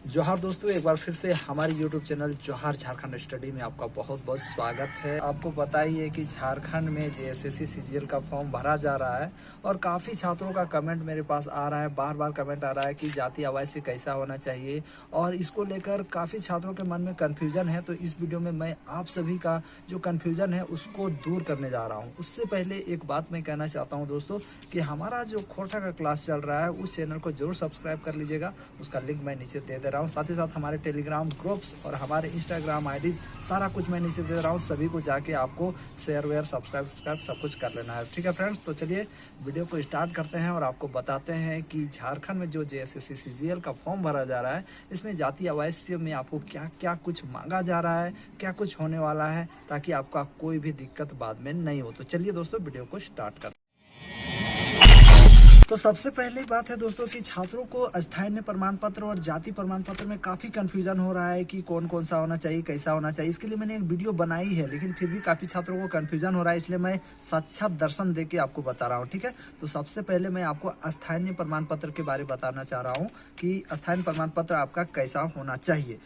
जोहार दोस्तों, एक बार फिर से हमारे YouTube चैनल जोहार झारखंड स्टडी में आपका बहुत बहुत स्वागत है। आपको पता ही है कि झारखंड में जेएसएससी सीजीएल का फॉर्म भरा जा रहा है और काफ़ी छात्रों का कमेंट मेरे पास आ रहा है, बार बार कमेंट आ रहा है कि जाति आवाज़ कैसा होना चाहिए और इसको लेकर काफ़ी छात्रों के मन में कन्फ्यूजन है। तो इस वीडियो में मैं आप सभी का जो कन्फ्यूजन है उसको दूर करने जा रहा हूँ। उससे पहले एक बात मैं कहना चाहता हूँ दोस्तों कि हमारा जो खोटा का क्लास चल रहा है उस चैनल को जरूर सब्सक्राइब कर लीजिएगा। उसका लिंक मैं नीचे दे रहा हूँ। साथ ही साथ हमारे टेलीग्राम ग्रुप्स और हमारे इंस्टाग्राम आईडी सारा कुछ मैं नीचे दे रहा हूँ। सभी को जाके आपको शेयर सब्सक्राइब सब कुछ कर लेना है। ठीक है फ्रेंड्स, तो चलिए वीडियो को स्टार्ट करते हैं और आपको बताते हैं कि झारखंड में जो जेएसएससी सीजीएल का फॉर्म भरा जा रहा है इसमें जाति अवश्य में आपको क्या क्या कुछ मांगा जा रहा है, क्या कुछ होने वाला है, ताकि आपका कोई भी दिक्कत बाद में नहीं हो। तो चलिए दोस्तों वीडियो को स्टार्ट करते हैं। तो सबसे पहली बात है दोस्तों कि छात्रों को अस्थायी प्रमाण पत्र और जाति प्रमाण पत्र में काफ़ी कंफ्यूजन हो रहा है कि कौन कौन सा होना चाहिए, कैसा होना चाहिए। इसके लिए मैंने एक वीडियो बनाई है, लेकिन फिर भी काफ़ी छात्रों को कंफ्यूजन हो रहा है, इसलिए मैं साक्षात दर्शन दे के आपको बता रहा हूँ। ठीक है, तो सबसे पहले मैं आपको अस्थायी प्रमाण पत्र के बारे में बताना चाह रहा हूँ कि अस्थायी प्रमाण पत्र आपका कैसा होना चाहिए।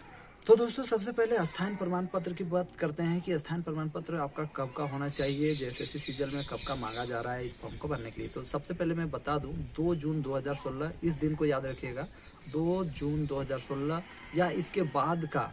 तो दोस्तों सबसे पहले अस्थायी प्रमाण पत्र की बात करते हैं कि अस्थायी प्रमाण पत्र आपका कब का होना चाहिए, जेएसएससी सीजीएल में कब का मांगा जा रहा है इस फॉर्म को भरने के लिए। तो सबसे पहले मैं बता दूं 2 जून 2016, इस दिन को याद रखिएगा। 2 जून 2016 या इसके बाद का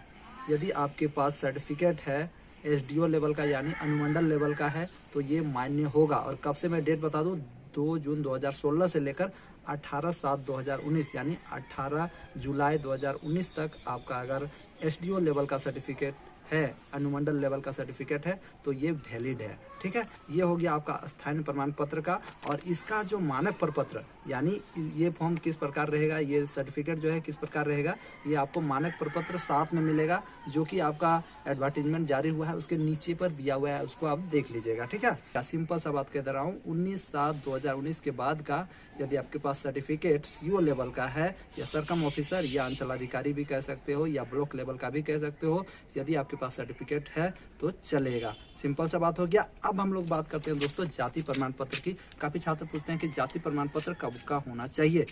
यदि आपके पास सर्टिफिकेट है एसडीओ लेवल का यानी अनुमंडल लेवल का है तो ये मान्य होगा। और कब से मैं डेट बता दूं, 2 जून 2016 से लेकर 18/7/2019 यानी 18 जुलाई 2019 तक आपका अगर एसडीओ लेवल का सर्टिफिकेट है, अनुमंडल लेवल का सर्टिफिकेट है तो ये वैलिड है। ठीक है, ये हो गया आपका अस्थायी प्रमाण पत्र का। और इसका जो मानक प्रपत्र यानी ये फॉर्म किस प्रकार रहेगा, ये सर्टिफिकेट जो है किस प्रकार रहेगा, ये आपको मानक प्रपत्र साथ में मिलेगा, जो कि आपका एडवर्टीजमेंट जारी हुआ है उसके नीचे पर दिया हुआ है, उसको आप देख लीजिएगा। ठीक है, सिंपल सा बात कह दे रहा हूँ, 19/7/2019 के बाद का यदि आपके पास सर्टिफिकेट सीओ लेवल का है या सरकम ऑफिसर या अंचलाधिकारी भी कह सकते हो या ब्लॉक लेवल का भी कह सकते हो, यदि आपके पास सर्टिफिकेट है तो चलेगा। सिंपल सा बात हो गया। अब हम लोग बात करते हैं दोस्तों जाति प्रमाण पत्र की। काफी छात्र पूछते हैं कि जाति प्रमाण पत्र कब का होना चाहिए।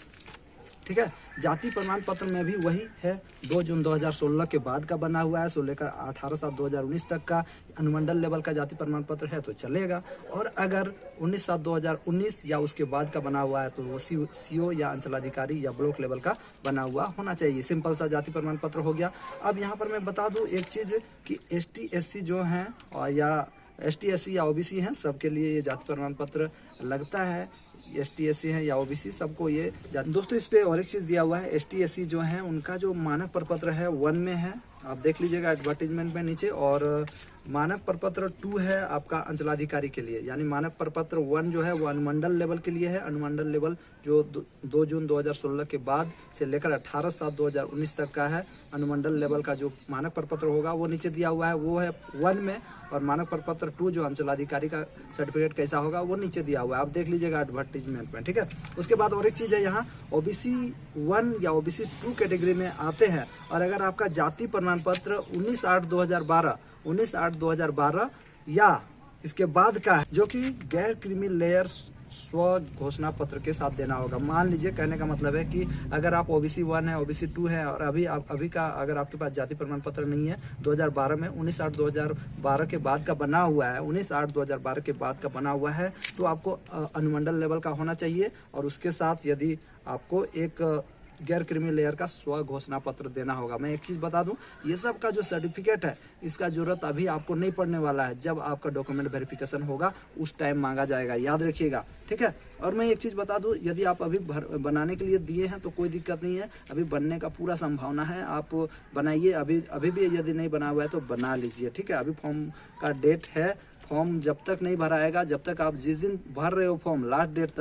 ठीक है, जाति प्रमाण पत्र में भी वही है, 2 जून 2016 के बाद का बना हुआ है, सो लेकर 18/7/2019 तक का अनुमंडल लेवल का जाति प्रमाण पत्र है तो चलेगा। और अगर 19/7/2019 या उसके बाद का बना हुआ है तो वो सीओ या अंचलाधिकारी या ब्लॉक लेवल का बना हुआ होना चाहिए। सिंपल सा जाति प्रमाण पत्र हो गया। अब यहाँ पर मैं बता दूँ एक चीज़ कि ST SC जो हैं या ST SC या OBC हैं, सबके लिए ये जाति प्रमाण पत्र लगता है। ST SC है या OBC सबको ये दोस्तों। इस पे और एक चीज़ दिया हुआ है, ST SC जो है उनका जो मानक प्रपत्र है 1 में है, आप देख लीजिएगा एडवर्टीजमेंट में नीचे। और मानक प्रपत्र 2 है आपका अंचलाधिकारी के लिए, यानी मानक प्रपत्र 1 जो है वो अनुमंडल लेवल के लिए है। अनुमंडल लेवल जो 2 जून 2016 के बाद से लेकर 18/7/2019 तक का है। अनुमंडल लेवल का जो मानक प्रपत्र होगा वो नीचे दिया हुआ है, वो है 1 में। और मानक प्रपत्र 2 जो अंचलाधिकारी का सर्टिफिकेट कैसा होगा वो नीचे दिया हुआ है, आप देख लीजिएगा एडवर्टीजमेंट में। ठीक है, उसके बाद और एक चीज़ है, यहाँ OBC 1 या OBC 2 कैटेगरी में आते हैं और अगर आपका जाति प्रमाण पत्र 19/8/2012 या इसके बाद का है, जो कि गैर क्रीमी लेयर स्व घोषणा पत्र के साथ देना होगा। मान लीजिए, कहने का मतलब है कि अगर आप OBC 1 है, OBC 2 है और अभी का अगर आपके पास जाति प्रमाण पत्र नहीं है 2012 में, 19/8/2012 के बाद का बना हुआ है, 19/8/2012 के बाद का बना हुआ है, तो आपको अनुमंडल लेवल का होना चाहिए। और उसके साथ यदि आपको एक गैर क्रीमी लेयर का स्व घोषणा पत्र देना होगा। मैं एक चीज़ बता दूं, ये सब का जो सर्टिफिकेट है इसका जरूरत अभी आपको नहीं पड़ने वाला है, जब आपका डॉक्यूमेंट वेरिफिकेशन होगा उस टाइम मांगा जाएगा, याद रखिएगा। ठीक है, और मैं एक चीज़ बता दूं, यदि आप अभी बनाने के लिए दिए हैं तो कोई दिक्कत नहीं है, अभी बनने का पूरा संभावना है, आप बनाइए। अभी भी यदि नहीं बना हुआ है तो बना लीजिए। ठीक है, अभी फॉर्म का डेट है, फॉर्म जब तक नहीं भराएगा, जब तक आप जिस दिन भर रहे हो फॉर्म, लास्ट डेट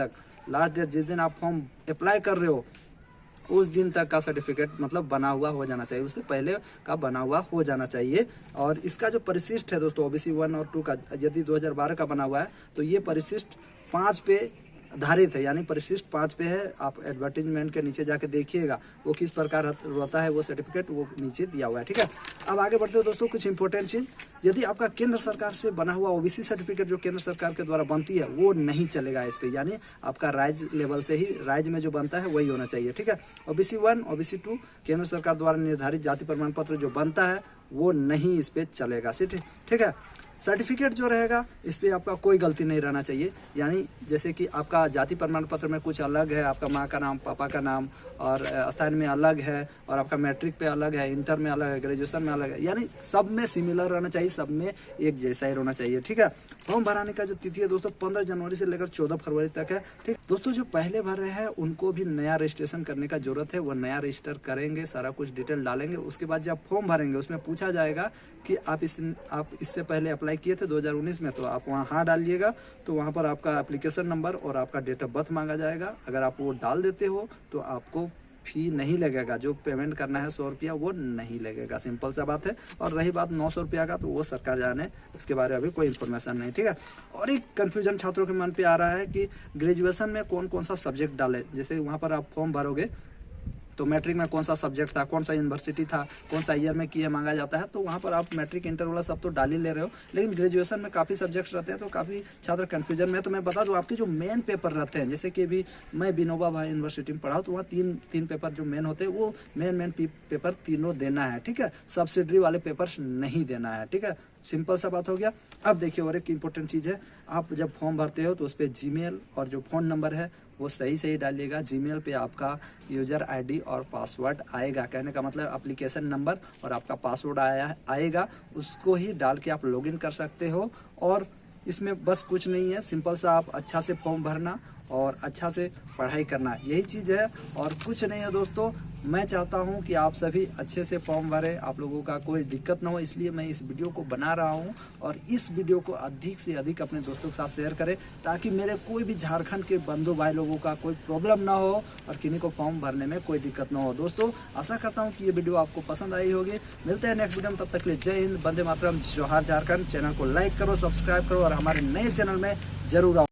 जिस दिन आप फॉर्म अप्लाई कर रहे हो उस दिन तक का सर्टिफिकेट मतलब बना हुआ हो जाना चाहिए, उससे पहले का बना हुआ हो जाना चाहिए। और इसका जो परिशिष्ट है दोस्तों OBC 1 और 2 का, यदि 2012 का बना हुआ है तो ये परिशिष्ट 5 पे आधारित है, यानी परिशिष्ट 5 पे है। आप एडवर्टीजमेंट के नीचे जाके देखिएगा वो किस प्रकार होता है, वो सर्टिफिकेट वो नीचे दिया हुआ है, ठीक है। अब आगे बढ़ते हो दोस्तों, कुछ इंपॉर्टेंट चीज, यदि आपका केंद्र सरकार से बना हुआ ओबीसी सर्टिफिकेट जो केंद्र सरकार के द्वारा बनती है वो नहीं चलेगा इस पे, यानी आपका राज्य लेवल से ही राज्य में जो बनता है वही होना चाहिए, ठीक है। ओबीसी 1, ओबीसी 2 केंद्र सरकार द्वारा निर्धारित जाति प्रमाण पत्र जो बनता है वो नहीं इस पे चलेगा, ठीक है। सर्टिफिकेट जो रहेगा इस पे आपका कोई गलती नहीं रहना चाहिए, यानी जैसे कि आपका जाति प्रमाण पत्र में कुछ अलग है, आपका माँ का नाम, पापा का नाम और स्थान में अलग है, और आपका मैट्रिक पे अलग है, इंटर में अलग है, ग्रेजुएशन में अलग है, यानी सब में सिमिलर रहना चाहिए, सब में एक जैसा ही रहना चाहिए, ठीक है। फॉर्म भराने का जो तिथि है दोस्तों 15 जनवरी से लेकर 14 फरवरी तक है, ठीक दोस्तों। जो पहले भर रहे हैं उनको भी नया रजिस्ट्रेशन करने का जरूरत है, वो नया रजिस्टर करेंगे, सारा कुछ डिटेल डालेंगे। उसके बाद जब फॉर्म भरेंगे उसमें पूछा जाएगा कि आप इससे पहले अप्लाई किए थे 2019 में, तो आप वहाँ हाँ डालिएगा, तो वहाँ पर आपका एप्लीकेशन नंबर और आपका डेट ऑफ बर्थ मांगा जाएगा। अगर आप वो डाल देते हो तो आपको फी नहीं लगेगा, जो पेमेंट करना है 100 रुपया वो नहीं लगेगा, सिंपल सा बात है। और रही बात 900 रुपया का, तो वो सरकार जाने, उसके बारे में अभी कोई इन्फॉर्मेशन नहीं, ठीक है। और एक कंफ्यूजन छात्रों के मन पे आ रहा है कि ग्रेजुएशन में कौन कौन सा सब्जेक्ट डाले, जैसे वहाँ पर आप फॉर्म भरोगे तो मैट्रिक में कौन सा सब्जेक्ट था, कौन सा यूनिवर्सिटी था, कौन सा ईयर में किए मांगा जाता है, तो वहाँ पर आप मैट्रिक इंटर वाला सब तो डाल ही ले रहे हो, लेकिन ग्रेजुएशन में काफ़ी सब्जेक्ट्स रहते हैं, तो काफ़ी छात्र कन्फ्यूजन में। तो मैं बता दूँ, आपके जो मेन पेपर रहते हैं, जैसे कि अभी मैं विनोबा भाई यूनिवर्सिटी में पढ़ा हूँ, तो वहाँ तीन पेपर जो मेन होते हैं वो मेन पेपर तीनों देना है, ठीक है। सब्सिडरी वाले पेपर्स नहीं देना है, ठीक है। सिंपल सा बात हो गया। अब देखिए और एक इम्पोर्टेंट चीज़ है, आप जब फॉर्म भरते हो तो उस पर जीमेल और जो फ़ोन नंबर है वो सही डालिएगा। जीमेल पे आपका यूजर आईडी और पासवर्ड आएगा, कहने का मतलब एप्लीकेशन नंबर और आपका पासवर्ड आएगा, उसको ही डाल के आप लॉगिन कर सकते हो। और इसमें बस कुछ नहीं है, सिंपल सा आप अच्छा से फॉर्म भरना और अच्छा से पढ़ाई करना, यही चीज़ है और कुछ नहीं है दोस्तों। मैं चाहता हूं कि आप सभी अच्छे से फॉर्म भरें, आप लोगों का कोई दिक्कत ना हो, इसलिए मैं इस वीडियो को बना रहा हूं। और इस वीडियो को अधिक से अधिक अपने दोस्तों के साथ शेयर करें, ताकि मेरे कोई भी झारखंड के बंधु भाई लोगों का कोई प्रॉब्लम ना हो और किन्हीं को फॉर्म भरने में कोई दिक्कत ना हो। दोस्तों आशा करता हूँ कि ये वीडियो आपको पसंद आई होगी। मिलते हैं नेक्स्ट वीडियो में, तब तक के लिए जय हिंद, वंदे मातरम, जोहार झारखंड। चैनल को लाइक करो, सब्सक्राइब करो और हमारे नए चैनल में जरूर आओ।